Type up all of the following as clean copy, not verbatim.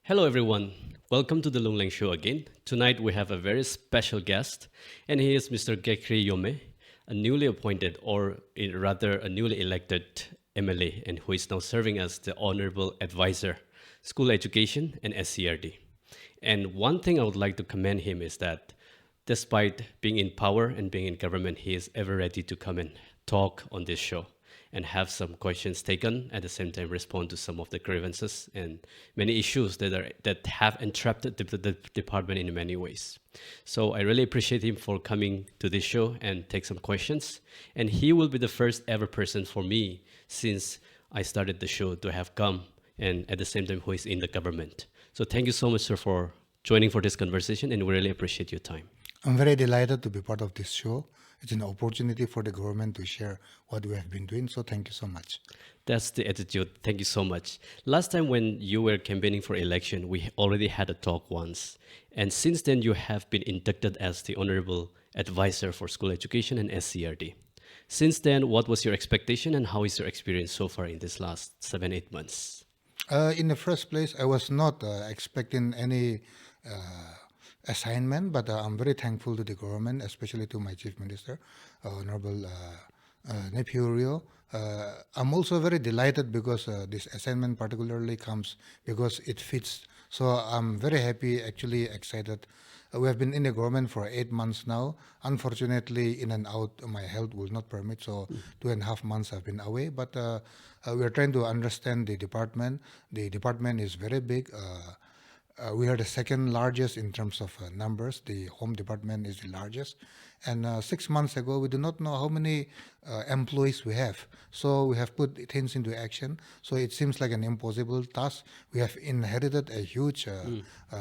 Hello everyone, welcome to the Lungleng show again. Tonight we have a very special guest, and he is Mr. Kekhrie Yhome, a newly appointed, or rather a newly elected MLA, and who is now serving as the Hon'ble Advisor, School Education and SCERT. And one thing I would like to commend him is that despite being in power and being in government, he is ever ready to come and talk on this show and have some questions taken, at the same time respond to some of the grievances and many issues that have entrapped the department in many ways. So I really appreciate him for coming to this show and take some questions. And he will be the first ever person for me since I started the show to have come, and at the same time who is in the government. So thank you so much, sir, for joining for this conversation, and we really appreciate your time. I'm very delighted to be part of this show. It's an opportunity for the government to share what we have been doing. So thank you so much. That's the attitude. Thank you so much. Last time when you were campaigning for election, we already had a talk once. And since then, you have been inducted as the Hon'ble Advisor for School Education and SCERT. Since then, what was your expectation and how is your experience so far in this last 7-8 months? In the first place, I was not expecting any assignment, but I'm very thankful to the government, especially to my Chief Minister, Honorable Nephew. I'm also very delighted because this assignment particularly comes because it fits. So I'm very happy, actually excited. We have been in the government for 8 months now. Unfortunately, in and out, my health will not permit. So 2.5 months I've been away. But we are trying to understand the department. The department is very big. We are the second largest in terms of numbers. The home department is the largest. And 6 months ago, we do not know how many employees we have. So we have put things into action. So it seems like an impossible task. We have inherited a huge,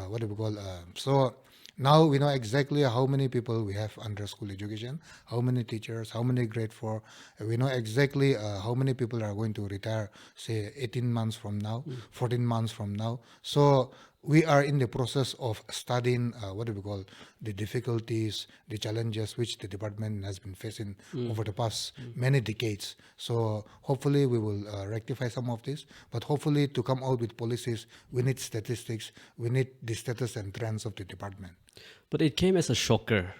what do we call, so now we know exactly how many people we have under school education, how many teachers, how many grade 4. We know exactly how many people are going to retire, say 18 months from now, 14 months from now. So we are in the process of studying what do we call the difficulties, the challenges which the department has been facing over the past many decades. So hopefully we will rectify some of this, but hopefully to come out with policies, we need statistics, we need the status and trends of the department. But it came as a shocker.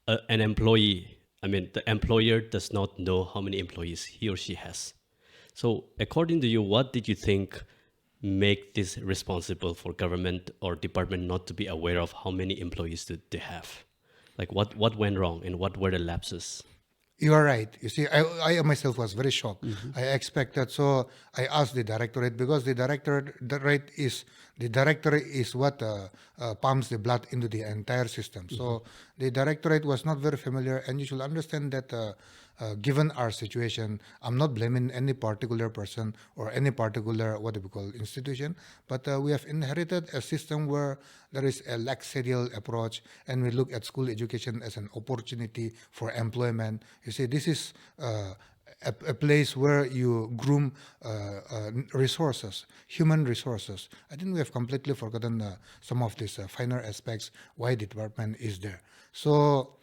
An employee, the employer does not know how many employees he or she has. So according to you, what did you think make this responsible for government or department not to be aware of how many employees do they have? Like what went wrong and what were the lapses? You are right. You see, I myself was very shocked. I expected, so I asked the directorate because the directorate is what pumps the blood into the entire system. So the directorate was not very familiar, and you should understand that given our situation, I'm not blaming any particular person or any particular what we call institution, but we have inherited a system where there is a lackadaisical approach, and we look at school education as an opportunity for employment. You see, this is a place where you groom resources, human resources. I think we have completely forgotten some of these finer aspects why the department is there. So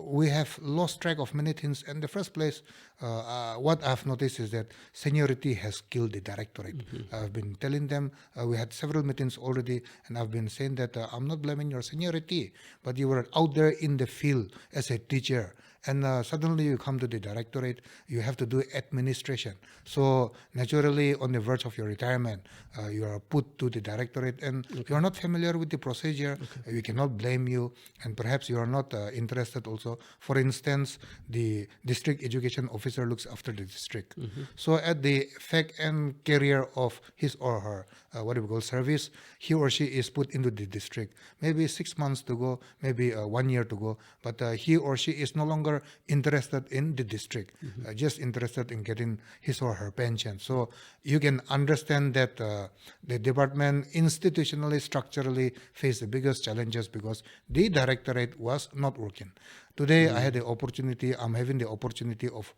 we have lost track of many things. In the first place, what I've noticed is that seniority has killed the directorate. I've been telling them, we had several meetings already, and I've been saying that I'm not blaming your seniority, but you were out there in the field as a teacher. And suddenly you come to the directorate, you have to do administration. So naturally, on the verge of your retirement, you are put to the directorate, and you are not familiar with the procedure. We cannot blame you, and perhaps you are not interested also. For instance, the district education officer looks after the district. So at the fact and career of his or her, what do we call service, he or she is put into the district. Maybe 6 months to go, maybe 1 year to go, but he or she is no longer interested in the district, just interested in getting his or her pension. So you can understand that the department institutionally, structurally faced the biggest challenges because the directorate was not working. Today, I had the opportunity, I'm having the opportunity of,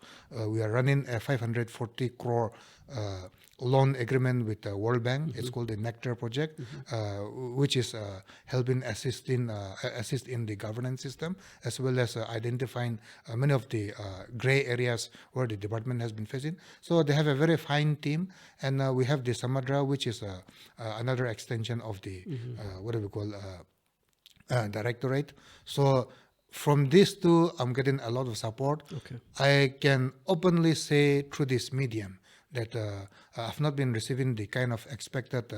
we are running a 540 crore loan agreement with the World Bank. It's called the Nectar project, which is helping assist in the governance system, as well as identifying many of the gray areas where the department has been facing. So they have a very fine team, and we have the Samadra, which is another extension of the what do we call directorate. So from these two, I'm getting a lot of support. Okay. I can openly say through this medium that I've not been receiving the kind of expected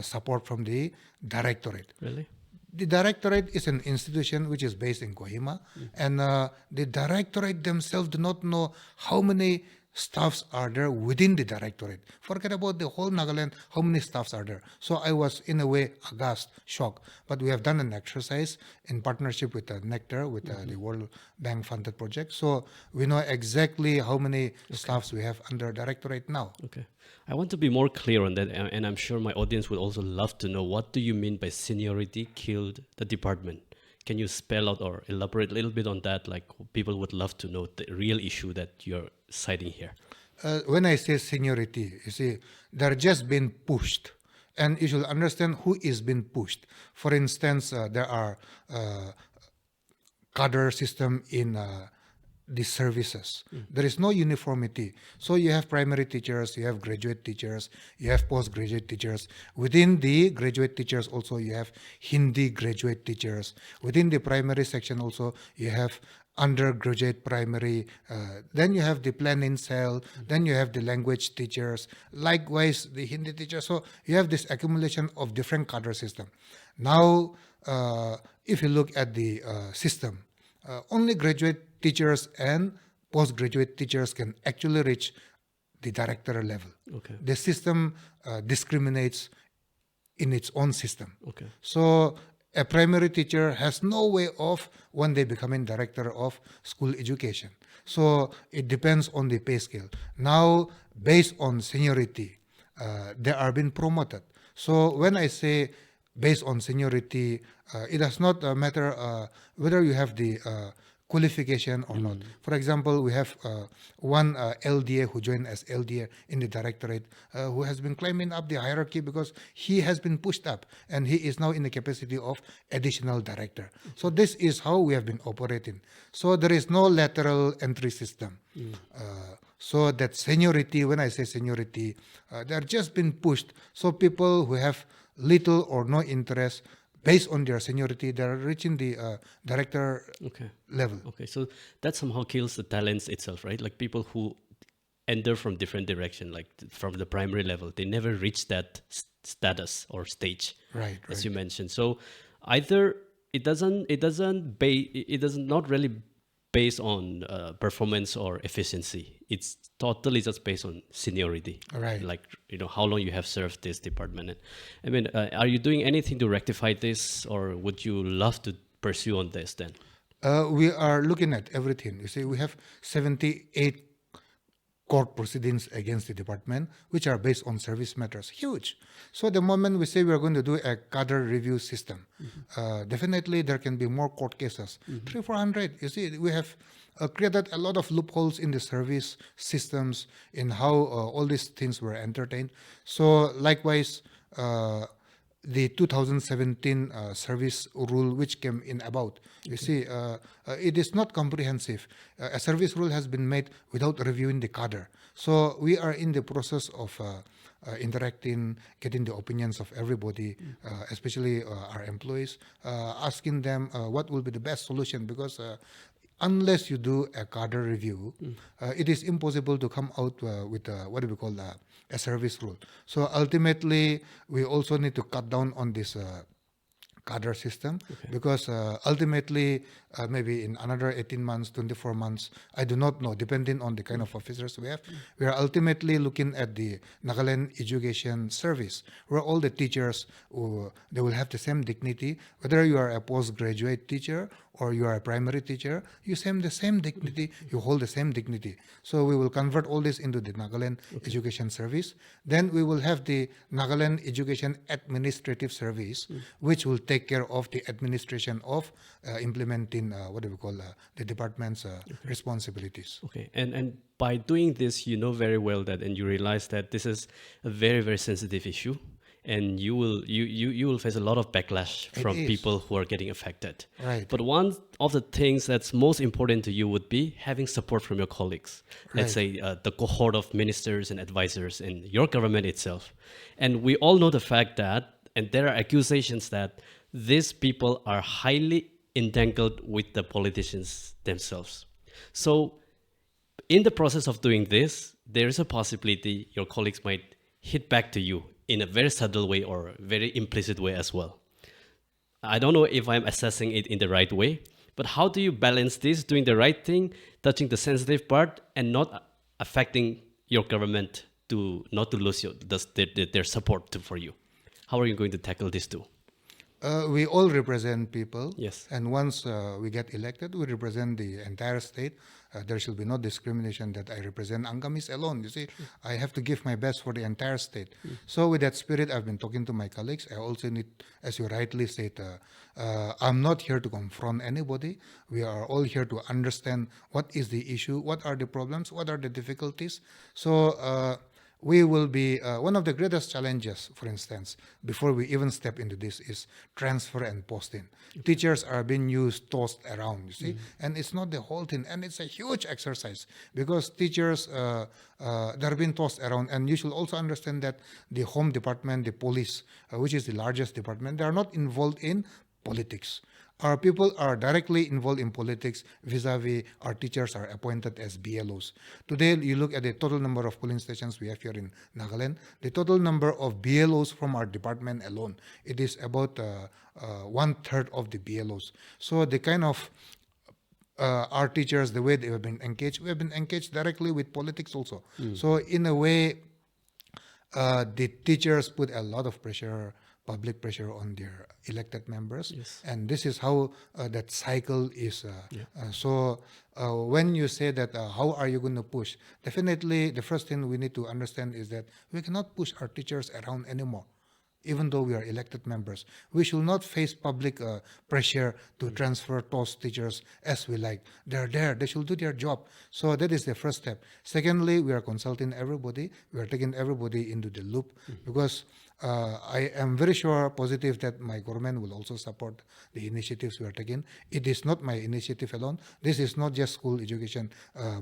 support from the directorate. Really? The directorate is an institution which is based in Kohima, and the directorate themselves do not know how many staffs are there within the directorate. Forget about the whole Nagaland, how many staffs are there. So I was in a way aghast, shocked. But we have done an exercise in partnership with Nectar, with the World Bank funded project. So we know exactly how many staffs we have under directorate now. Okay. I want to be more clear on that, and I'm sure my audience would also love to know, what do you mean by seniority killed the department? Can you spell out or elaborate a little bit on that? Like, people would love to know the real issue that you're citing here. When I say seniority, you see, they're just being pushed. And you should understand who is being pushed. For instance, there are cadre system in the services. There is no uniformity. So you have primary teachers, you have graduate teachers, you have postgraduate teachers. Within the graduate teachers also you have Hindi graduate teachers. Within the primary section also you have undergraduate primary. Then you have the planning cell. Then you have the language teachers. Likewise, the Hindi teachers. So you have this accumulation of different cadre system. Now, if you look at the system, only graduate teachers and postgraduate teachers can actually reach the director level. Okay. The system discriminates in its own system. Okay. So a primary teacher has no way of one day becoming director of school education. So it depends on the pay scale. Now, based on seniority, they are being promoted. So when I say based on seniority, it does not matter whether you have the qualification or not. For example, we have one LDA who joined as LDA in the directorate who has been climbing up the hierarchy because he has been pushed up and he is now in the capacity of additional director. So this is how we have been operating. So there is no lateral entry system. So that seniority, when I say seniority, they are just been pushed. So people who have little or no interest, based on their seniority, they are reaching the director level. Okay, so that somehow kills the talents itself, right? Like people who enter from different direction, like from the primary level, they never reach that status or stage, right? As you mentioned. So either it does not really based on performance or efficiency. It's totally just based on seniority, right? Like, you know, how long you have served this department. I mean, are you doing anything to rectify this, or would you love to pursue on this then? We are looking at everything. You see, we have 78 court proceedings against the department, which are based on service matters. Huge. So the moment we say we are going to do a cadre review system, definitely there can be more court cases. 300-400. You see, we have created a lot of loopholes in the service systems in how all these things were entertained. So likewise, the 2017 service rule which came in about, you see, it is not comprehensive. A service rule has been made without reviewing the cadre. So we are in the process of interacting, getting the opinions of everybody, especially our employees, asking them what will be the best solution, because unless you do a cadre review, it is impossible to come out with what do we call a service rule. So ultimately, we also need to cut down on this cadre system, because ultimately, maybe in another 18 months, 24 months, I do not know, depending on the kind of officers we have, we are ultimately looking at the Nagaland Education Service, where all the teachers, they will have the same dignity, whether you are a postgraduate teacher or you are a primary teacher, you same the same dignity, you hold the same dignity. So we will convert all this into the Nagaland Education Service. Then we will have the Nagaland Education Administrative Service, which will take care of the administration of implementing the department's responsibilities. Okay, and by doing this, you know very well that, and you realize that this is a very, very sensitive issue, and you will face a lot of backlash from people who are getting affected. Right. But one of the things that's most important to you would be having support from your colleagues. Let's say the cohort of ministers and advisors in your government itself. And we all know the fact that, and there are accusations that these people are highly entangled with the politicians themselves. So in the process of doing this, there is a possibility your colleagues might hit back to you in a very subtle way or very implicit way as well. I don't know if I'm assessing it in the right way, but how do you balance this, doing the right thing, touching the sensitive part, and not affecting your government not to lose their support for you? How are you going to tackle this too? We all represent people. Yes. And once we get elected, we represent the entire state. There shall be no discrimination that I represent Angamis alone. You see, I have to give my best for the entire state. So with that spirit, I've been talking to my colleagues. I also need, as you rightly said, I'm not here to confront anybody. We are all here to understand what is the issue, what are the problems, what are the difficulties. So we will be, one of the greatest challenges, for instance, before we even step into this is transfer and posting. Teachers are being tossed around, you see, and it's not the whole thing. And it's a huge exercise because teachers, they're being tossed around. And you should also understand that the home department, the police, which is the largest department, they are not involved in politics. Our people are directly involved in politics vis-a-vis our teachers are appointed as BLOs. Today, you look at the total number of polling stations we have here in Nagaland, the total number of BLOs from our department alone, it is about 1/3 of the BLOs. So the kind of our teachers, the way they have been engaged, we have been engaged directly with politics also. So in a way, the teachers put a lot of pressure, public pressure on their elected members. Yes. And this is how that cycle is. So when you say that, how are you going to push? Definitely, the first thing we need to understand is that we cannot push our teachers around anymore. Even though we are elected members, we should not face public pressure to transfer those teachers as we like. They're there, they should do their job. So that is the first step. Secondly, we are consulting everybody. We are taking everybody into the loop because I am very sure, positive that my government will also support the initiatives we are taking. It is not my initiative alone. This is not just school education,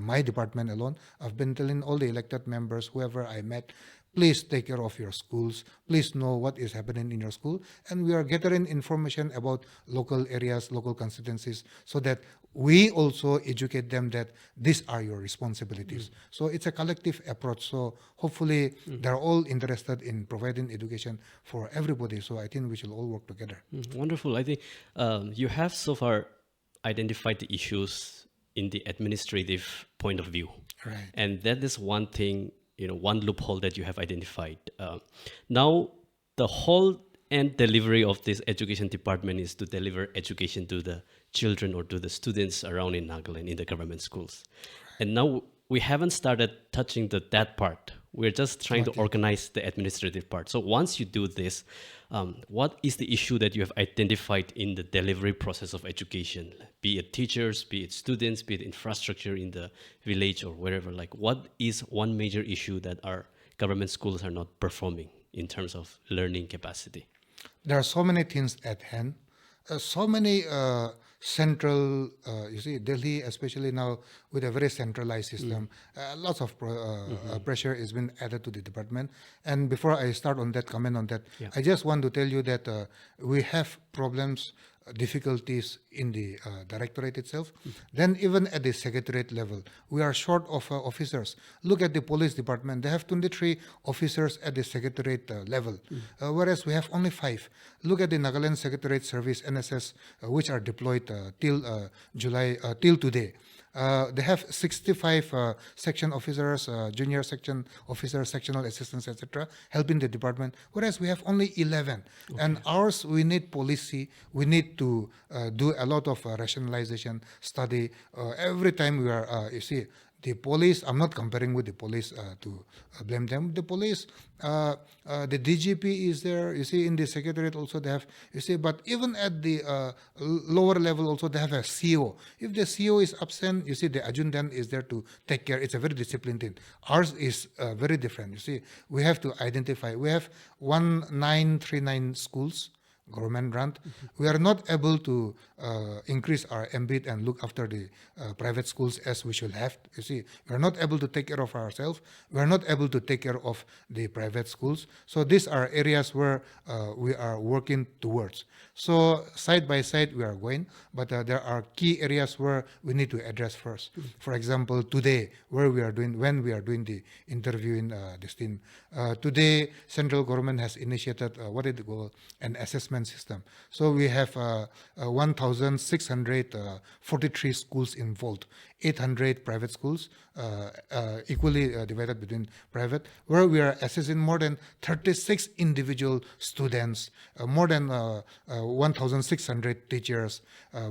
my department alone. I've been telling all the elected members, whoever I met, please take care of your schools. Please know what is happening in your school. And we are gathering information about local areas, local constituencies, so that we also educate them that these are your responsibilities. So it's a collective approach. So hopefully they're all interested in providing education for everybody. So I think we should all work together. Wonderful. I think you have so far identified the issues in the administrative point of view. Right. And that is one thing, one loophole that you have identified. Now, the whole end delivery of this education department is to deliver education to the children or to the students around in Nagaland in the government schools. And now we haven't started touching that part. We're just trying to organize the administrative part. So once you do this, what is the issue that you have identified in the delivery process of education? Be it teachers, be it students, be it infrastructure in the village or wherever. Like, what is one major issue that our government schools are not performing in terms of learning capacity? There are so many things at hand. So many central, you see, Delhi, especially now with a very centralized system, lots of pressure is being added to the department. And before I start on that, comment on that, I just want to tell you that we have problems, difficulties in the directorate itself. Then even at the secretariat level, we are short of officers. Look at the police department. They have 23 officers at the secretariat level, whereas we have only 5. Look at the Nagaland Secretariat Service, NSS, which are deployed till July, till today. They have 65 section officers, junior section officers, sectional assistants, etc., helping the department, whereas we have only 11. And ours, we need policy, we need to do a lot of rationalization study. Every time we are, you see, the police, I'm not comparing with the police to blame them. The police, the DGP is there. You see, in the secretariat also they have, you see, but even at the lower level also they have a CO. If the CO is absent, you see, the adjutant is there to take care. It's a very disciplined thing. Ours is very different. You see, we have to identify. We have 1939 schools, government grant. We are not able to increase our ambit and look after the private schools as we should have. You see, we are not able to take care of ourselves. We are not able to take care of the private schools. So these are areas where we are working towards. So side by side we are going, but there are key areas where we need to address first. For example, today, when we are doing the interview in this thing, today central government has initiated what is it called, an assessment system. So we have 1,643 schools involved, 800 private schools, equally divided between private, where we are assessing more than 36 individual students, more than 1,600 teachers,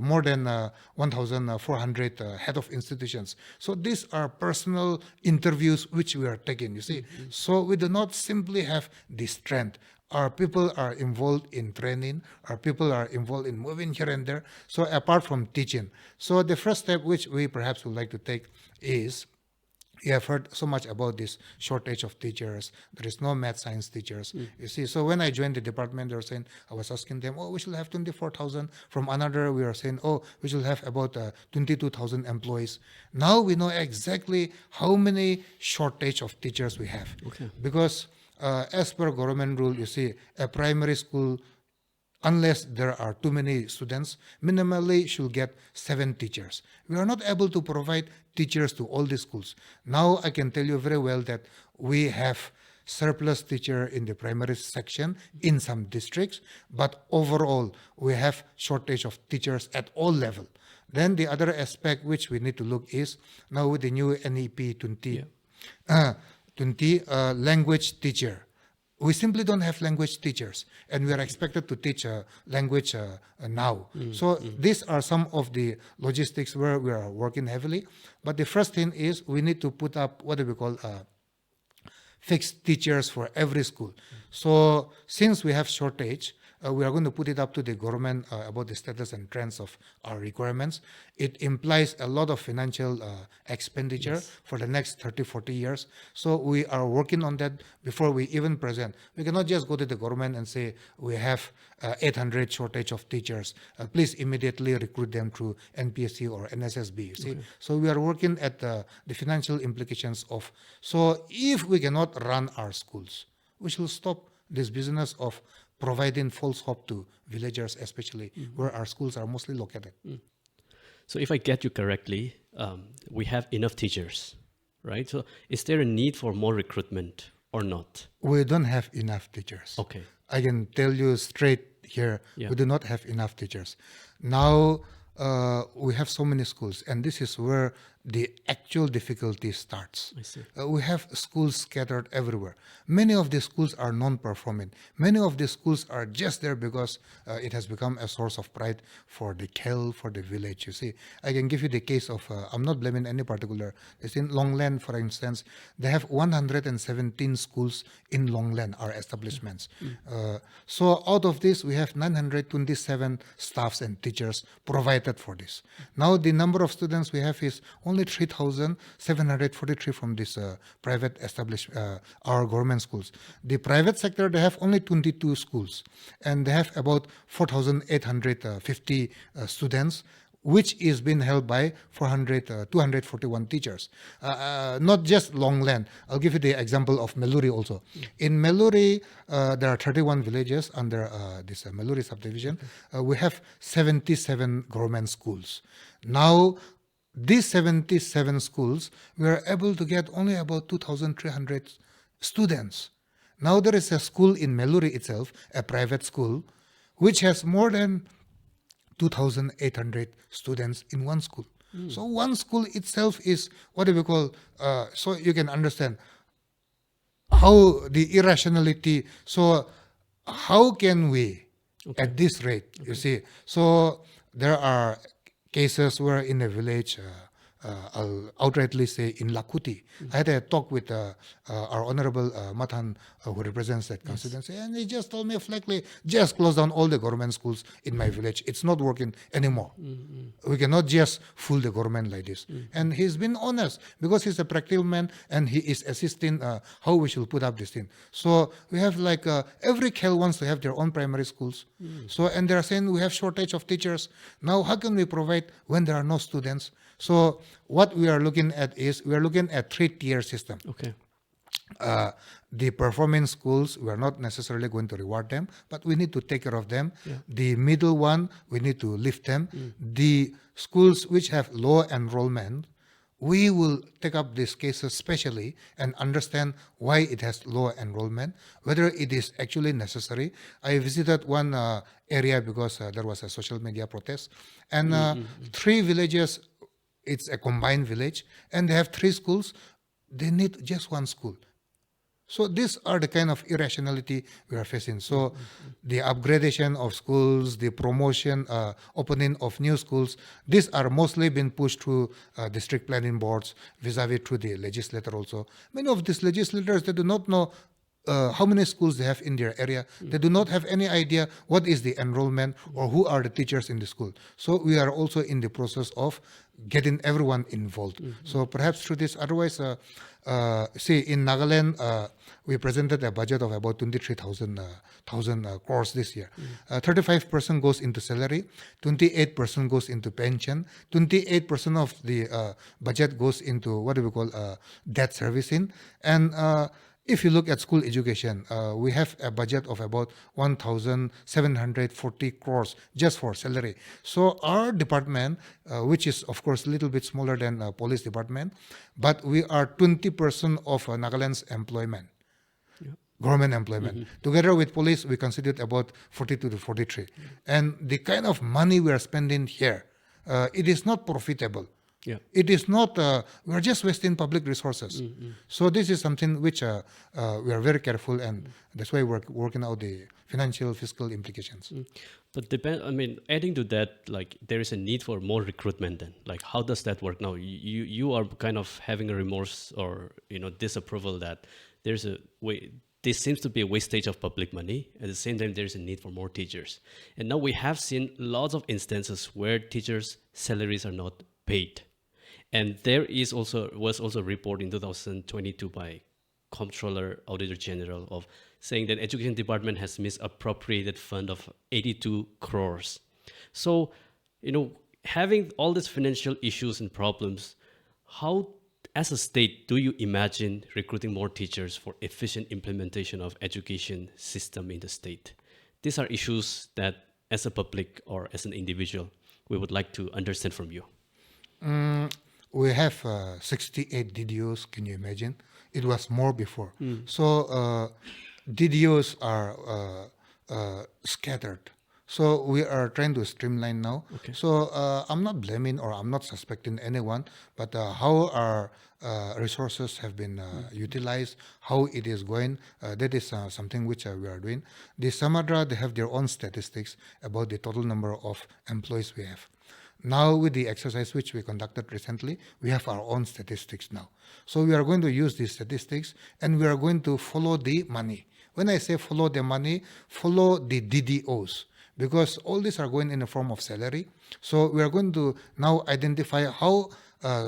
more than 1,400 head of institutions. So these are personal interviews which we are taking, you see. So we do not simply have the strength. Our people are involved in training. Our people are involved in moving here and there. So apart from teaching. So the first step which we perhaps would like to take is, you have heard so much about this shortage of teachers. There is no math science teachers. You see, so when I joined the department, they were saying, I was asking them, oh, we should have 24,000. From another, we are saying, oh, we should have about 22,000 employees. Now we know exactly how many shortage of teachers we have. Because as per government rule, you see, a primary school, unless there are too many students, minimally should get 7 teachers. We are not able to provide teachers to all the schools. Now I can tell you very well that we have surplus teacher in the primary section in some districts, but overall we have shortage of teachers at all level. Then the other aspect which we need to look is, now with the new NEP 20, language teacher. We simply don't have language teachers, and we are expected to teach language now. So these are some of the logistics where we are working heavily. But the first thing is we need to put up what we call fixed teachers for every school. So since we have shortage, we are going to put it up to the government about the status and trends of our requirements. It implies a lot of financial expenditure for the next 30, 40 years. So we are working on that before we even present. We cannot just go to the government and say, we have 800 shortage of teachers. Please immediately recruit them through NPSC or NSSB. See? So we are working at the financial implications of, so if we cannot run our schools, we should stop this business of providing false hope to villagers, especially where our schools are mostly located. So if I get you correctly, we have enough teachers, right? So is there a need for more recruitment or not? We don't have enough teachers. Okay. I can tell you straight here, we do not have enough teachers. Now, we have so many schools, and this is where the actual difficulty starts. I see. We have schools scattered everywhere. Many of the schools are non-performing. Many of the schools are just there because it has become a source of pride for the KEL, for the village. You see, I can give you the case of, I'm not blaming any particular. It's in Lungleng, for instance. They have 117 schools in Lungleng, our establishments. So out of this, we have 927 staffs and teachers provided for this. Now the number of students we have is only 3,743 from this private established, our government schools. The private sector, they have only 22 schools, and they have about 4,850 students, which is being held by 241 teachers. Not just Lungleng. I'll give you the example of Meluri also. In Meluri, there are 31 villages under this Meluri subdivision. We have 77 government schools. Now, these 77 schools, we are able to get only about 2,300 students. Now there is a school in Meluri itself, a private school, which has more than 2,800 students in one school. So one school itself is what do we call, so you can understand how the irrationality. So how can we, at this rate, you see, so there are cases where in a village, I'll outrightly say in Lakuti, I had a talk with our Honorable Mathan, who represents that constituency, and he just told me flatly, just close down all the government schools in my village. It's not working anymore. We cannot just fool the government like this. And he's been honest because he's a practical man and he is assisting how we should put up this thing. So we have like every KEL wants to have their own primary schools. So, and they're saying we have shortage of teachers. Now, how can we provide when there are no students? So what we are looking at is we are looking at 3-tier system. Okay. The performing schools, we are not necessarily going to reward them, but we need to take care of them. The middle one, we need to lift them. The schools which have low enrollment, we will take up these cases specially and understand why it has low enrollment, whether it is actually necessary. I visited one area because there was a social media protest, and 3 villages, it's a combined village, and they have 3 schools. They need just 1 school. So these are the kind of irrationality we are facing. So the upgradation of schools, the promotion, opening of new schools, these are mostly being pushed through district planning boards, vis-a-vis through the legislator also. Many of these legislators, they do not know how many schools they have in their area. They do not have any idea what is the enrollment or who are the teachers in the school. So we are also in the process of getting everyone involved. So perhaps through this, otherwise, see, in Nagaland, we presented a budget of about 23,000 crores this year. 35% goes into salary, 28% goes into pension, 28% of the budget goes into what do we call debt servicing, and if you look at school education, we have a budget of about 1,740 crores just for salary. So our department, which is of course a little bit smaller than police department, but we are 20% of Nagaland's employment. Government employment. Together with police, we constitute about 42 to 43. And the kind of money we are spending here, it is not profitable. It is not, we are just wasting public resources. So this is something which we are very careful, and that's why we're working out the financial, fiscal implications. But adding to that, like there is a need for more recruitment then. Like how does that work now? You are kind of having a remorse or, disapproval that there's a way, this seems to be a wastage of public money. At the same time, there's a need for more teachers. And now we have seen lots of instances where teachers' salaries are not paid. And there was also a report in 2022 by Comptroller Auditor General of saying that Education Department has misappropriated fund of 82 crores. So, having all these financial issues and problems, how, as a state, do you imagine recruiting more teachers for efficient implementation of education system in the state? These are issues that, as a public or as an individual, we would like to understand from you. We have 68 DDOs, can you imagine? It was more before. So DDOs are scattered. So we are trying to streamline now. So I'm not blaming or I'm not suspecting anyone, but how our resources have been utilized, how it is going, that is something which we are doing. The Samadra, they have their own statistics about the total number of employees we have. Now with the exercise which we conducted recently, we have our own statistics now. So we are going to use these statistics and we are going to follow the money. When I say follow the money, follow the DDOs, because all these are going in the form of salary. So we are going to now identify how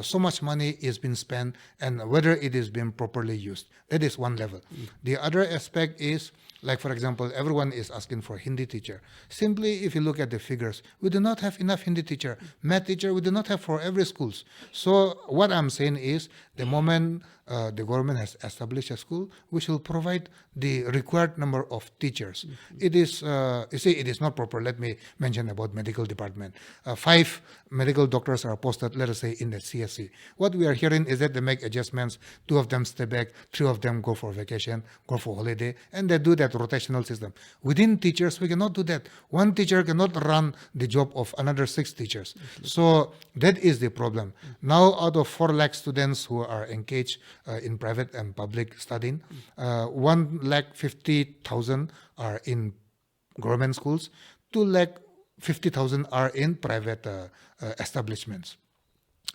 so much money is being spent and whether it is being properly used. That is one level. The other aspect is, like for example, everyone is asking for Hindi teacher. Simply, if you look at the figures, we do not have enough Hindi teacher. Math teacher, we do not have for every schools. So what I'm saying is, the moment the government has established a school, we should provide the required number of teachers. It is, you see, it is not proper. Let me mention about medical department. 5 medical doctors are posted, let us say, in the CSC. What we are hearing is that they make adjustments. 2 of them stay back, 3 of them go for vacation, go for holiday, and they do that at rotational system. Within teachers, we cannot do that. One teacher cannot run the job of another 6 teachers. So that is the problem. Now, out of 4 lakh students who are engaged in private and public studying, 1,50,000 are in government schools, 2,50,000 are in private establishments.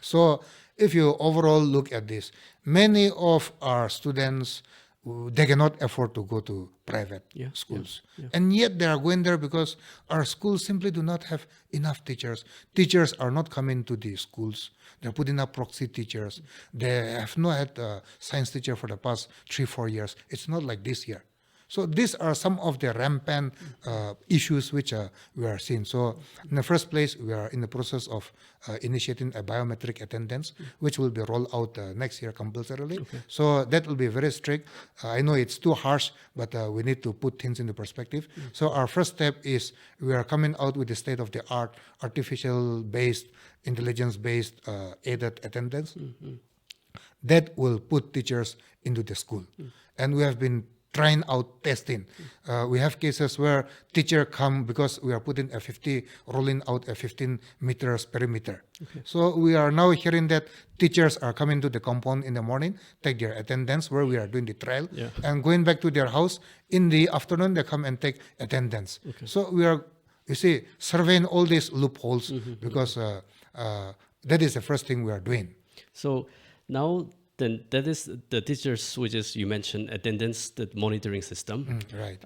So if you overall look at this, many of our students, they cannot afford to go to private schools. And yet they are going there because our schools simply do not have enough teachers. Teachers are not coming to the schools. They're putting up proxy teachers. They have not had a science teacher for the past 3-4 years. It's not like this year. So these are some of the rampant issues which we are seeing. So in the first place, we are in the process of initiating a biometric attendance, which will be rolled out next year compulsorily. So that will be very strict. I know it's too harsh, but we need to put things into perspective. So our first step is we are coming out with the state-of-the-art, artificial-based, intelligence-based aided attendance that will put teachers into the school. And we have been trying out testing. We have cases where teacher come because we are putting a 50, rolling out a 15 meters perimeter. So we are now hearing that teachers are coming to the compound in the morning, take their attendance where we are doing the trial, and going back to their house in the afternoon, they come and take attendance. So we are, you see, surveying all these loopholes because that is the first thing we are doing. So now then that is the teachers, which is you mentioned attendance, the monitoring system. Right.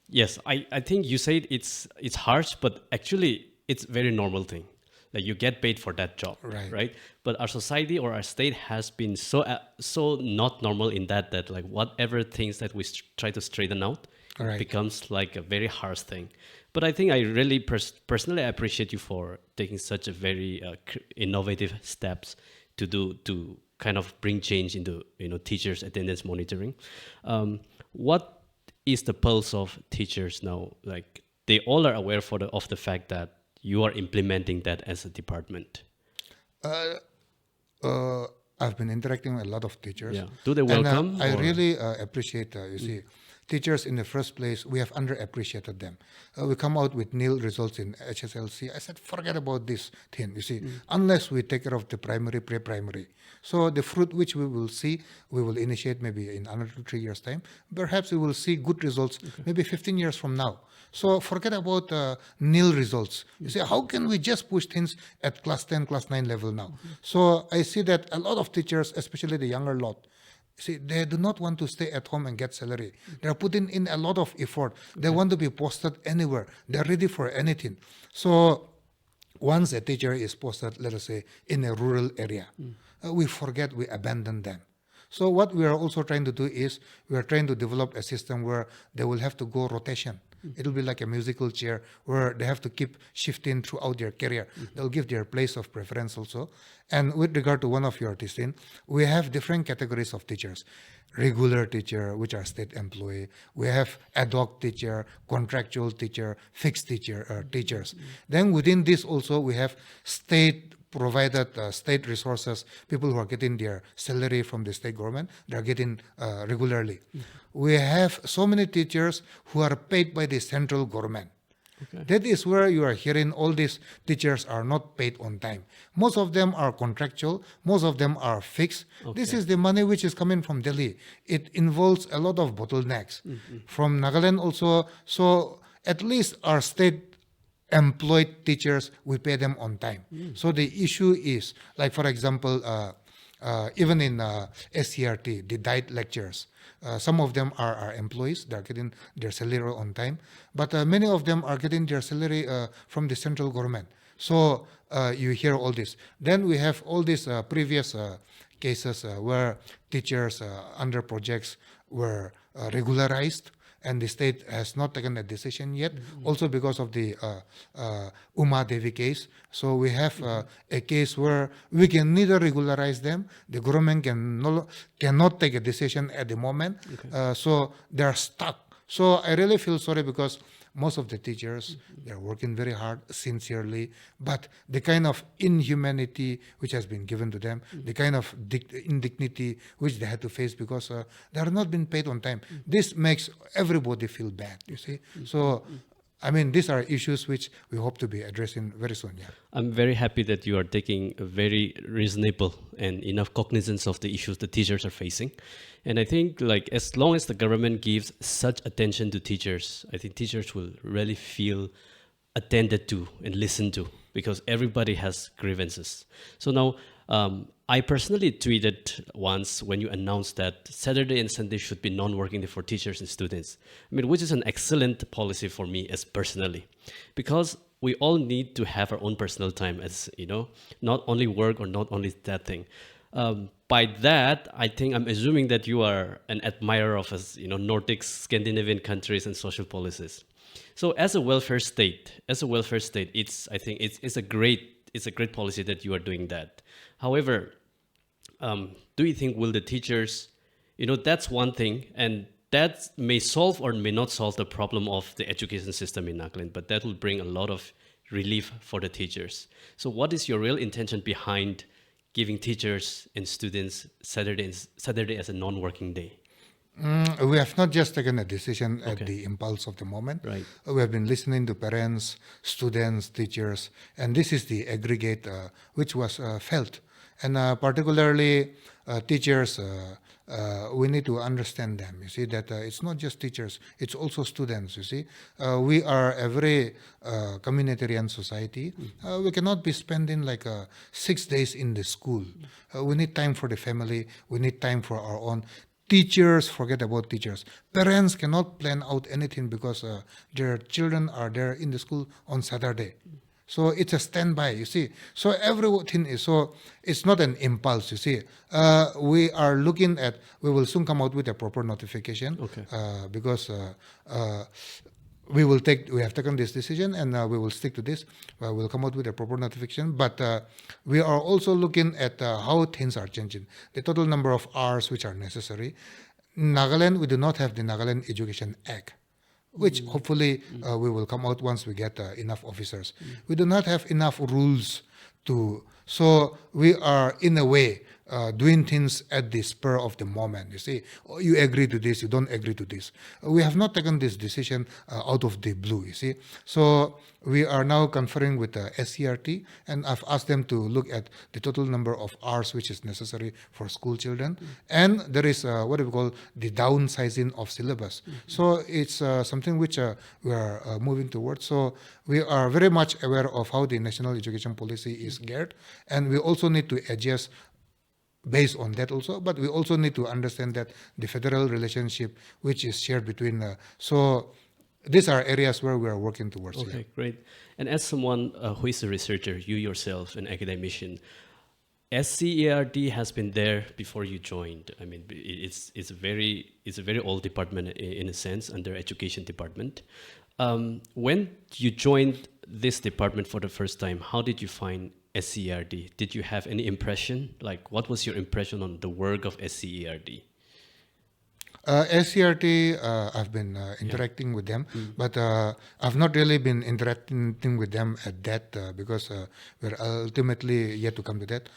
Yes, I think you said it's harsh, but actually it's very normal thing. Like you get paid for that job, right? But our society or our state has been so not normal in that like whatever things that we try to straighten out becomes like a very harsh thing. But I think I really personally appreciate you for taking such a very innovative steps to kind of bring change into teachers' attendance monitoring. What is the pulse of teachers now? Like they all are aware of the fact that you are implementing that as a department. I've been interacting with a lot of teachers. Yeah. Do they welcome? And, I really appreciate, you see, teachers in the first place, we have underappreciated them. We come out with nil results in HSLC. I said, forget about this thing, you see, unless we take care of the primary, pre-primary. So the fruit which we will see, we will initiate maybe in another 3 years' time. Perhaps we will see good results maybe 15 years from now. So forget about nil results. You see, how can we just push things at class 10, class 9 level now? So I see that a lot of teachers, especially the younger lot, see, they do not want to stay at home and get salary. They're putting in a lot of effort. They want to be posted anywhere. They're ready for anything. So once a teacher is posted, let us say, in a rural area, we forget, we abandon them. So what we are also trying to do is we are trying to develop a system where they will have to go rotation. It will be like a musical chair where they have to keep shifting throughout their career. They'll give their place of preference also. And with regard to one of your teaching, we have different categories of teachers. Regular teacher, which are state employee. We have ad hoc teacher, contractual teacher, fixed teacher, teachers. Then within this also we have state provided state resources, people who are getting their salary from the state government, they are getting regularly. We have so many teachers who are paid by the central government. That is where you are hearing all these teachers are not paid on time. Most of them are contractual, most of them are fixed. This is the money which is coming from Delhi. It involves a lot of bottlenecks. From Nagaland also, so at least our state employed teachers, we pay them on time. So the issue is, like for example, even in SCERT, the diet lectures, some of them are our employees, they're getting their salary on time, but many of them are getting their salary from the central government. So you hear all this. Then we have all these previous cases where teachers under projects were regularized, and the state has not taken a decision yet, also because of the Uma Devi case. So we have a case where we can neither regularize them, the government cannot take a decision at the moment, so they are stuck. So I really feel sorry because most of the teachers, they're working very hard, sincerely, but the kind of inhumanity which has been given to them, the kind of indignity which they had to face because they are not being paid on time. This makes everybody feel bad, you see. So, I mean, these are issues which we hope to be addressing very soon, yeah. I'm very happy that you are taking a very reasonable and enough cognizance of the issues the teachers are facing. And I think like as long as the government gives such attention to teachers, I think teachers will really feel attended to and listened to because everybody has grievances. So now I personally tweeted once when you announced that Saturday and Sunday should be non-working day for teachers and students. I mean, which is an excellent policy for me as personally, because we all need to have our own personal time as, you know, not only work or not only that thing. By that, I think I'm assuming that you are an admirer of, as you know, Nordic, Scandinavian countries and social policies. So as a welfare state, it's I think it's a great policy that you are doing that. However, do you think will the teachers, you know, that's one thing, and that may solve or may not solve the problem of the education system in Nagaland, but that will bring a lot of relief for the teachers. So what is your real intention behind giving teachers and students Saturday as a non-working day? We have not just taken a decision at the impulse of the moment. Right. We have been listening to parents, students, teachers, and this is the aggregate which was felt. And particularly teachers, we need to understand them. You see that it's not just teachers, it's also students, you see. We are a very communitarian society. We cannot be spending like 6 days in the school. We need time for the family. We need time for our own. Teachers, forget about teachers. Parents cannot plan out anything because their children are there in the school on Saturday. So it's a standby, you see. So everything is, so it's not an impulse, you see. We are looking at, we will soon come out with a proper notification because we have taken this decision and we will stick to this. We'll come out with a proper notification, but we are also looking at how things are changing. The total number of hours which are necessary. In Nagaland, we do not have the Nagaland Education Act, which hopefully we will come out once we get enough officers. We do not have enough rules to, so we are in a way doing things at the spur of the moment. You see, you agree to this, you don't agree to this. We have not taken this decision out of the blue, you see. So we are now conferring with the SCERT, and I've asked them to look at the total number of hours which is necessary for school children. And there is what we call the downsizing of syllabus. So it's something which we are moving towards. So we are very much aware of how the national education policy is geared, and we also need to adjust based on that also, but we also need to understand that the federal relationship which is shared between, so these are areas where we are working towards. Okay, great. And as someone who is a researcher, you yourself an academician, SCERT has been there before you joined. I mean, it's a very old department in a sense, under education department. When you joined this department for the first time, how did you find SCERT? Did you have any impression? Like, what was your impression on the work of SCERT? SCERT, I've been interacting with them, but I've not really been interacting with them at that because we're ultimately yet to come to that.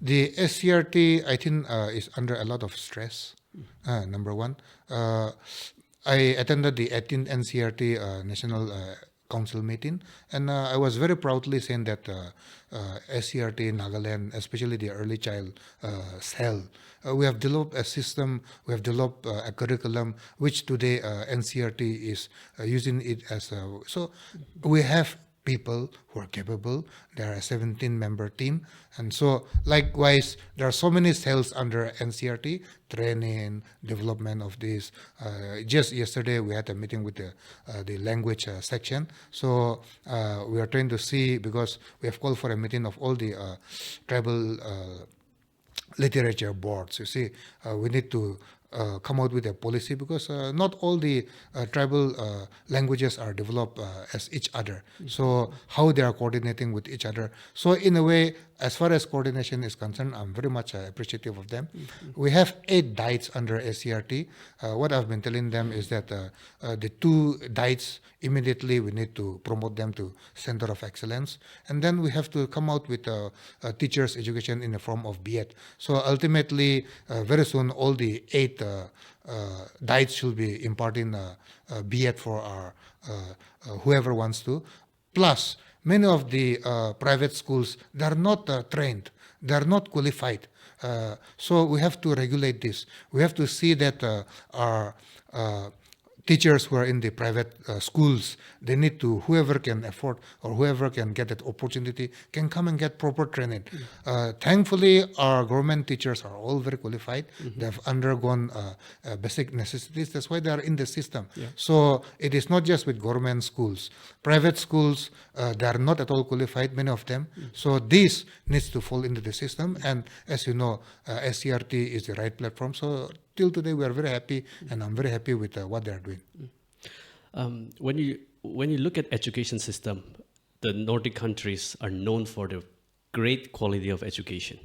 The SCERT, I think, is under a lot of stress, number one. I attended the 18th NCERT National Council meeting, and I was very proudly saying that SCERT Nagaland, especially the early child cell, we have developed a system, we have developed a curriculum which today NCERT is using it as a, so we have people who are capable. There are a 17-member team, and so likewise there are so many cells under NCERT, training, development of this. Just yesterday we had a meeting with the language section, so we are trying to see, because we have called for a meeting of all the tribal literature boards. You see, we need to come out with a policy, because not all the tribal languages are developed as each other. So how they are coordinating with each other. So in a way, as far as coordination is concerned, I'm very much appreciative of them. We have 8 diets under SCERT. What I've been telling them is that the 2 diets, immediately we need to promote them to Center of Excellence. And then we have to come out with teachers' education in the form of B.Ed. So ultimately, very soon, all the 8 diets should be imparting B.Ed for our whoever wants to. Plus, many of the private schools, they are not trained, they are not qualified. So we have to regulate this. We have to see that our teachers who are in the private schools, they need to, whoever can afford or whoever can get that opportunity can come and get proper training. Thankfully, our government teachers are all very qualified. They have undergone basic necessities. That's why they are in the system. So it is not just with government schools. Private schools, they are not at all qualified, many of them. So this needs to fall into the system. And as you know, SCERT is the right platform. So till today, we are very happy, and I'm very happy with what they are doing. When you look at education system, the Nordic countries are known for the great quality of education,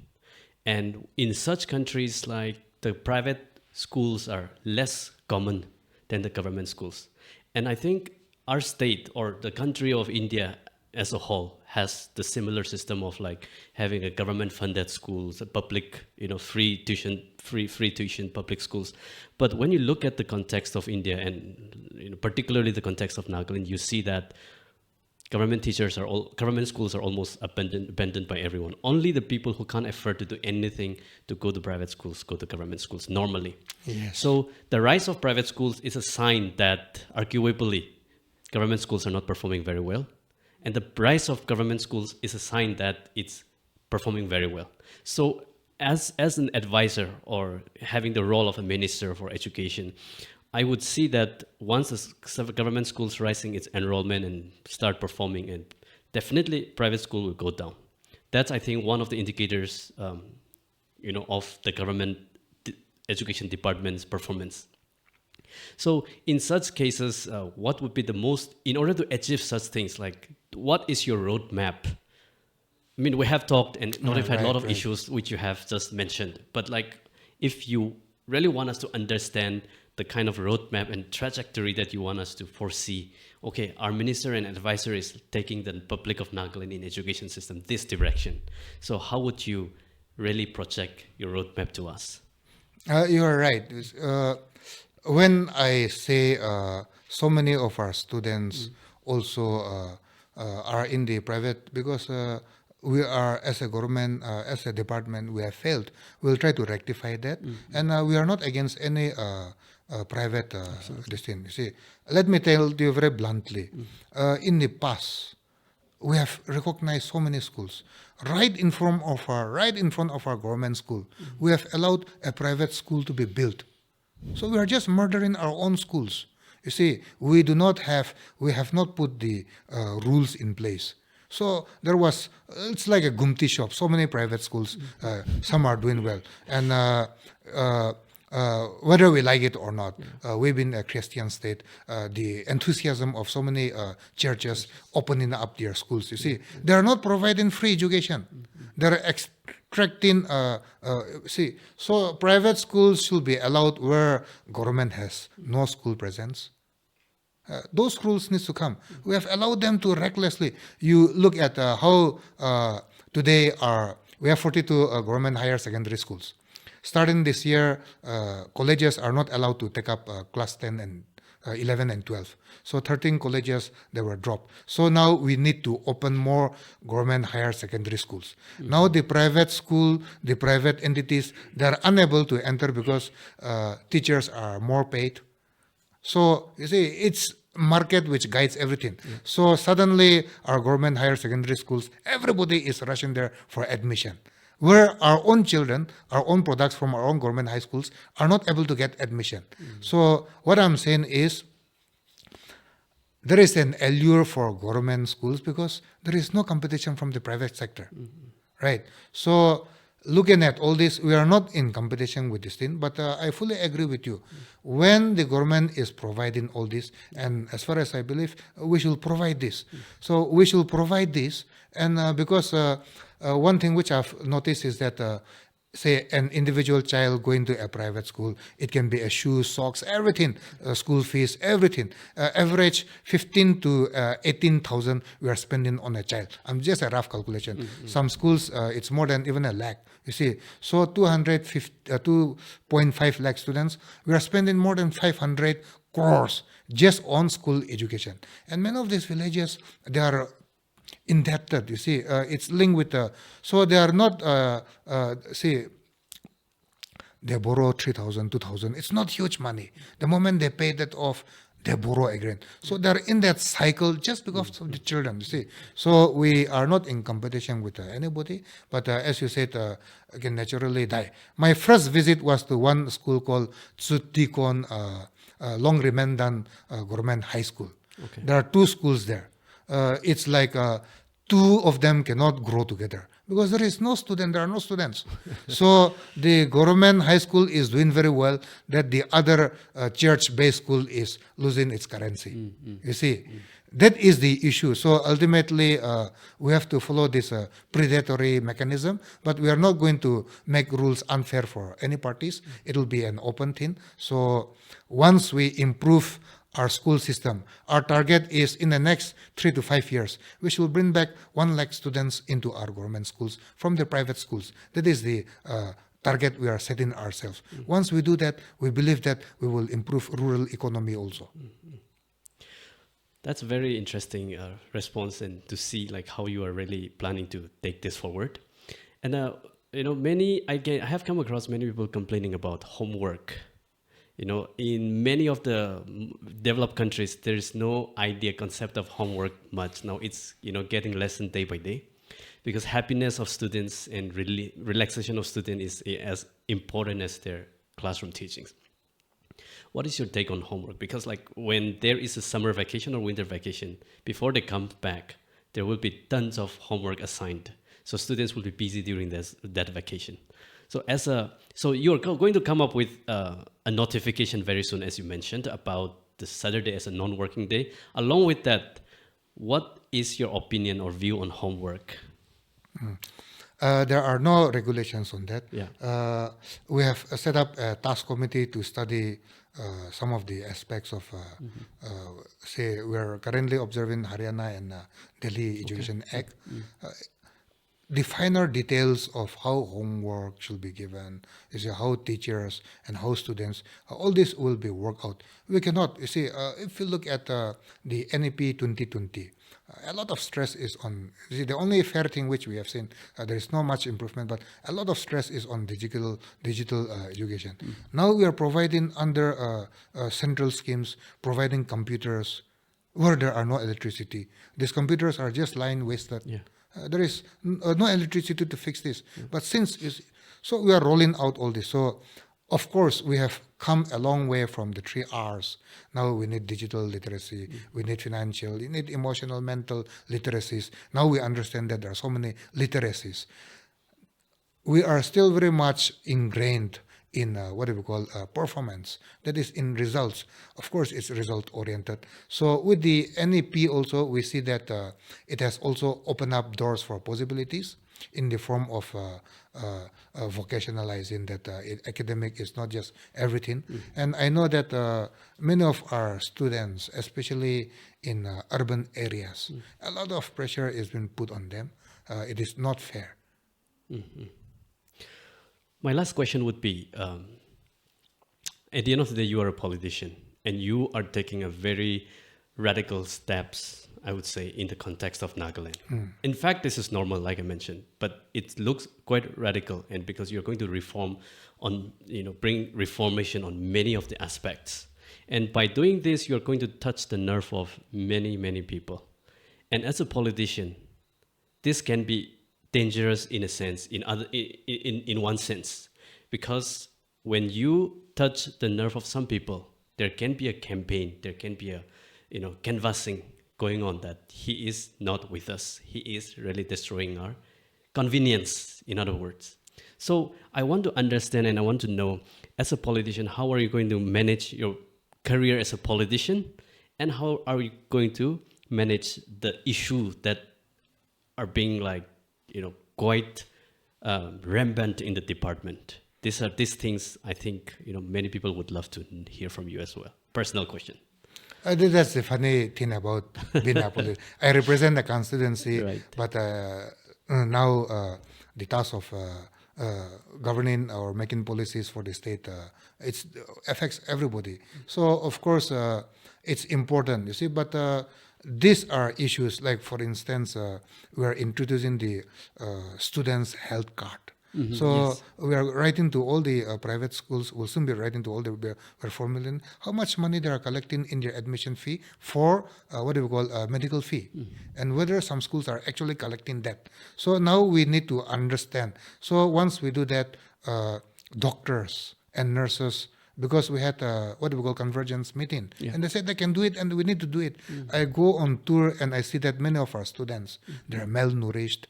and in such countries, like the private schools are less common than the government schools. And I think our state or the country of India as a whole has the similar system of like having a government-funded schools, a public, free tuition public schools. But when you look at the context of India and particularly the context of Nagaland, you see that government schools are almost abandoned by everyone. Only the people who can't afford to do anything to go to private schools go to government schools normally. Yes. So the rise of private schools is a sign that arguably government schools are not performing very well. And the rise of government schools is a sign that it's performing very well. So as an advisor or having the role of a minister for education, I would see that once the government schools rising its enrollment and start performing, and definitely private school will go down. That's, I think, one of the indicators, of the government education department's performance. So in such cases, what would be the most, in order to achieve such things, like what is your roadmap? I mean, we have talked and notified a lot of issues which you have just mentioned, but like if you really want us to understand the kind of roadmap and trajectory that you want us to foresee, okay, our minister and advisor is taking the public of Nagaland in education system this direction. So how would you really project your roadmap to us? You are right. When I say so many of our students also are in the private, because we are, as a government, as a department, we have failed. We'll try to rectify that. And we are not against any private this thing. You see, let me tell you very bluntly. In the past, we have recognized so many schools. Right in front of our government school, we have allowed a private school to be built. So we are just murdering our own schools. You see, we have not put the rules in place. So there was, it's like a Gumti shop, so many private schools, some are doing well. And whether we like it or not, we've been a Christian state, the enthusiasm of so many churches opening up their schools, you see, they are not providing free education. They're extracting, so private schools should be allowed where government has no school presence. Those rules need to come. We have allowed them to recklessly. You look at how today we have 42 government higher secondary schools. Starting this year, colleges are not allowed to take up class 10 and 11 and 12. So 13 colleges, they were dropped. So now we need to open more government higher secondary schools. Now the private entities, they are unable to enter because teachers are more paid. So you see, it's market which guides everything. So suddenly our government higher secondary schools, everybody is rushing there for admission. Where our own children, our own products from our own government high schools are not able to get admission. So what I'm saying is, there is an allure for government schools because there is no competition from the private sector, right? So looking at all this, we are not in competition with this thing, but I fully agree with you. When the government is providing all this, and as far as I believe, we should provide this. So we should provide this, and because one thing which I've noticed is that say an individual child going to a private school, it can be a shoes, socks, everything, school fees, everything. Average 15 to 18,000 we are spending on a child. I'm just a rough calculation. Some schools it's more than even a lakh. You see, so 2.5 lakh students, we are spending more than 500 crores just on school education. And many of these villages, they are indebted. You see, it's linked with so they are not see, they borrow 3,000, 2,000. It's not huge money. The moment they pay that off, they borrow again. So they're in that cycle just because of the children, you see. So we are not in competition with anybody, but as you said, can naturally die. My first visit was to one school called Tsutikon Longremendan Government High School. Okay. There are two schools there. It's like two of them cannot grow together because there is no student, there are no students. So the government high school is doing very well, that the other church-based school is losing its currency. You see, that is the issue. So ultimately, we have to follow this predatory mechanism, but we are not going to make rules unfair for any parties. It will be an open thing. So once we improve our school system, our target is in the next 3 to 5 years, we should bring back 1 lakh students into our government schools from the private schools. That is the target we are setting ourselves. Once we do that, we believe that we will improve rural economy also. That's a very interesting response, and to see like how you are really planning to take this forward. And I have come across many people complaining about homework. In many of the developed countries, there is no concept of homework much. Now it's, getting lessened day by day, because happiness of students and relaxation of students is as important as their classroom teachings. What is your take on homework? Because like when there is a summer vacation or winter vacation, before they come back, there will be tons of homework assigned. So students will be busy during that vacation. So you're going to come up with a notification very soon, as you mentioned, about the Saturday as a non-working day. Along with that, what is your opinion or view on homework? There are no regulations on that. Yeah. We have set up a task committee to study some of the aspects of, say, we're currently observing Haryana and Delhi Education Act. The finer details of how homework should be given, how teachers and how students, all this will be worked out. We cannot, if you look at the NEP 2020, a lot of stress is on, the only fair thing which we have seen, there is not much improvement, but a lot of stress is on digital education. Now we are providing under central schemes, providing computers where there are no electricity. These computers are just lying wasted. Yeah. There is no electricity to fix this. But so we are rolling out all this. So, of course, we have come a long way from the 3 R's. Now we need digital literacy, we need financial, we need emotional, mental literacies. Now we understand that there are so many literacies. We are still very much ingrained in what do we call performance, that is in results. Of course, it's result oriented. So with the NEP also, we see that it has also opened up doors for possibilities in the form of vocationalizing that academic is not just everything. And I know that many of our students, especially in urban areas, a lot of pressure is being put on them. It is not fair. My last question would be, at the end of the day, you are a politician and you are taking a very radical steps, I would say, in the context of Nagaland. In fact, this is normal, like I mentioned, but it looks quite radical, and because you're going to bring reformation on many of the aspects. And by doing this, you're going to touch the nerve of many, many people. And as a politician, this can be dangerous in a sense, in one sense, because when you touch the nerve of some people, there can be a campaign, there can be a canvassing going on that he is not with us, he is really destroying our convenience, in other words. So I want to understand and I want to know, as a politician, how are you going to manage your career as a politician, and how are you going to manage the issue that are being quite rampant in the department. These things I think many people would love to hear from you as well. Personal question. That's the funny thing about being a police. I represent the constituency, Right. but now the task of governing or making policies for the state, it affects everybody. So of course it's important, you see. But these are issues like, for instance, we are introducing the students' health card. So Yes. we are writing to all the private schools. We'll soon be writing to all the 4 million how much money they are collecting in their admission fee for what do we call medical fee, and whether some schools are actually collecting that. So now we need to understand. So once we do that, doctors and nurses, because we had what do we call convergence meeting, and they said they can do it and we need to do it. I go on tour and I see that many of our students, they're malnourished.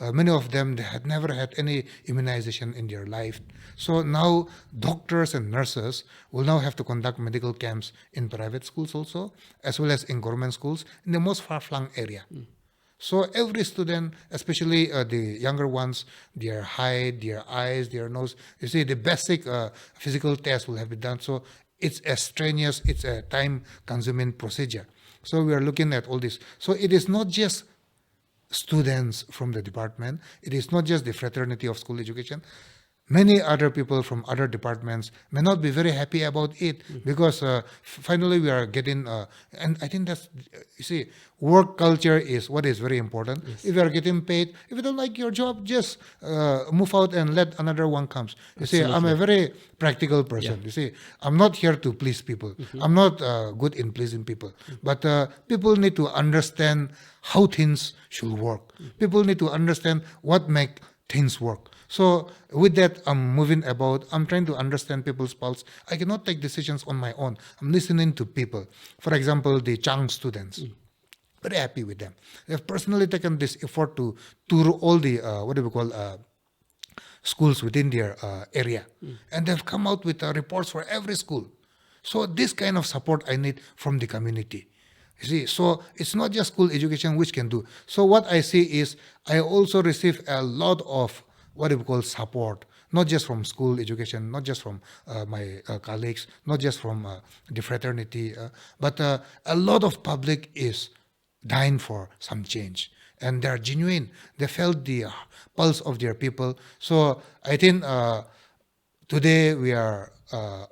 Many of them, they had never had any immunization in their life. So now doctors and nurses will now have to conduct medical camps in private schools also, as well as in government schools in the most far-flung area. So every student, especially the younger ones, their height, their eyes, their nose, you see, the basic physical test will have been done. So it's a strenuous, it's a time-consuming procedure. So we are looking at all this. So it is not just students from the department, it is not just the fraternity of school education. Many other people from other departments may not be very happy about it, because finally we are getting, and I think that's, you see, work culture is what is very important. If you are getting paid, if you don't like your job, just move out and let another one comes. You see, I'm a very practical person. You see, I'm not here to please people. I'm not good in pleasing people. But people need to understand how things should work. People need to understand what make things work. So with that, I'm moving about. I'm trying to understand people's pulse. I cannot take decisions on my own. I'm listening to people. For example, the Chang students. Very happy with them. They have personally taken this effort to tour all the what do we call schools within their area, and they've come out with reports for every school. So this kind of support I need from the community. You see, so it's not just school education which can do. So what I see is I also receive a lot of what we call support, not just from school education, not just from my colleagues, not just from the fraternity, but a lot of public is dying for some change. And they're genuine. They felt the pulse of their people. So I think today we are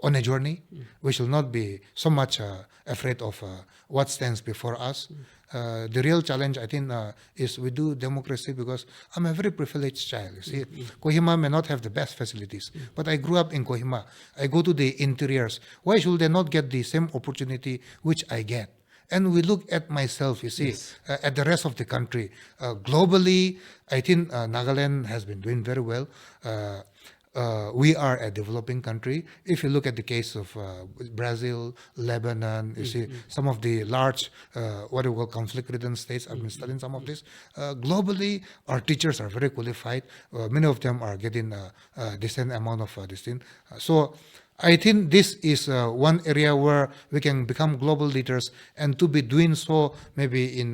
on a journey. We should not be so much afraid of what stands before us. The real challenge, I think, is we do democracy because I'm a very privileged child. You see, Kohima may not have the best facilities, but I grew up in Kohima. I go to the interiors. Why should they not get the same opportunity which I get? And we look at myself, you see, at the rest of the country. Globally, I think Nagaland has been doing very well. We are a developing country. If you look at the case of Brazil, Lebanon, you see some of the large, what we call conflict-ridden states. I've been studying some of this. Globally, our teachers are very qualified. Many of them are getting a decent amount of this thing. So I think this is one area where we can become global leaders, and to be doing so maybe in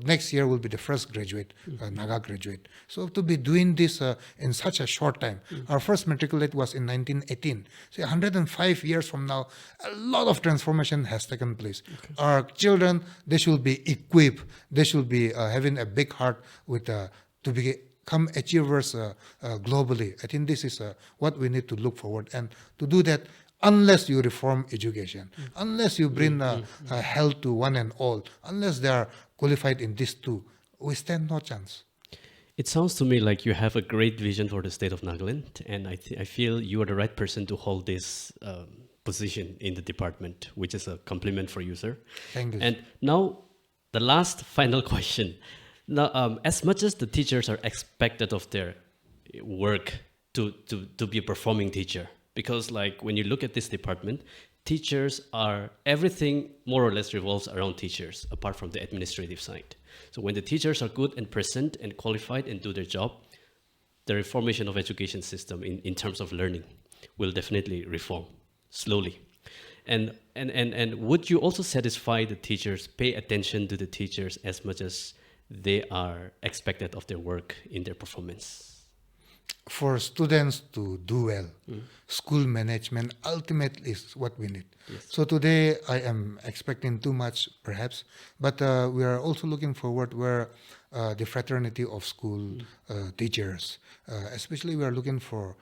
next year will be the first graduate, Naga graduate. So to be doing this in such a short time. Our first matriculate was in 1918. So 105 years from now, a lot of transformation has taken place. Our children, they should be equipped. They should be having a big heart with to become achievers globally. I think this is what we need to look forward. And to do that, unless you reform education, unless you bring health to one and all, unless they are qualified in these two, we stand no chance. It sounds to me like you have a great vision for the state of Nagaland, and I feel you are the right person to hold this position in the department, which is a compliment for you, sir. Thank you. And now, the last final question. Now, as much as the teachers are expected of their work to be a performing teacher, because like when you look at this department, teachers are, everything more or less revolves around teachers, apart from the administrative side. So when the teachers are good and present and qualified and do their job, the reformation of education system in terms of learning will definitely reform slowly. And would you also satisfy the teachers, pay attention to the teachers as much as they are expected of their work in their performance? For students to do well, school management ultimately is what we need. Yes. So today I am expecting too much, perhaps, but we are also looking forward where the fraternity of school teachers, especially we are looking for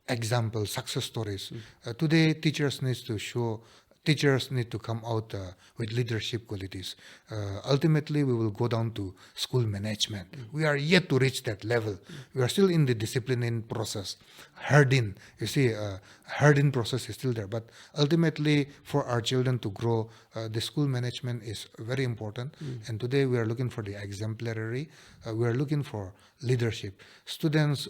examples, success stories. Today, teachers need to come out with leadership qualities. Ultimately, we will go down to school management. We are yet to reach that level. We are still in the disciplining process. Herding, you see, herding process is still there. But ultimately, for our children to grow, the school management is very important. And today, we are looking for the exemplary. We are looking for leadership. Students,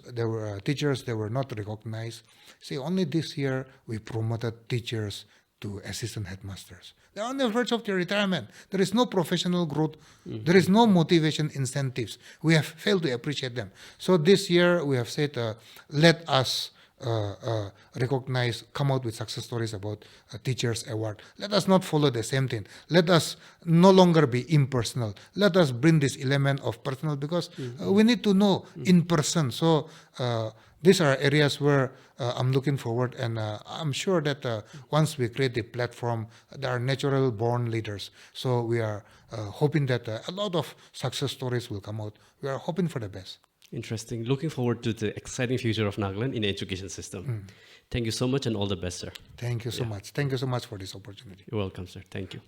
teachers, they were not recognized. See, only this year, we promoted teachers to assistant headmasters. They're on the verge of their retirement. There is no professional growth. There is no motivation incentives. We have failed to appreciate them. So this year we have said, let us recognize, come out with success stories about Teachers Award. Let us not follow the same thing. Let us no longer be impersonal. Let us bring this element of personal because we need to know in person. So these are areas where I'm looking forward, and I'm sure that once we create the platform, there are natural born leaders. So we are hoping that a lot of success stories will come out. We are hoping for the best. Interesting. Looking forward to the exciting future of Nagaland in the education system. Thank you so much and all the best, sir. Thank you so much. Thank you so much for this opportunity. You're welcome, sir. Thank you.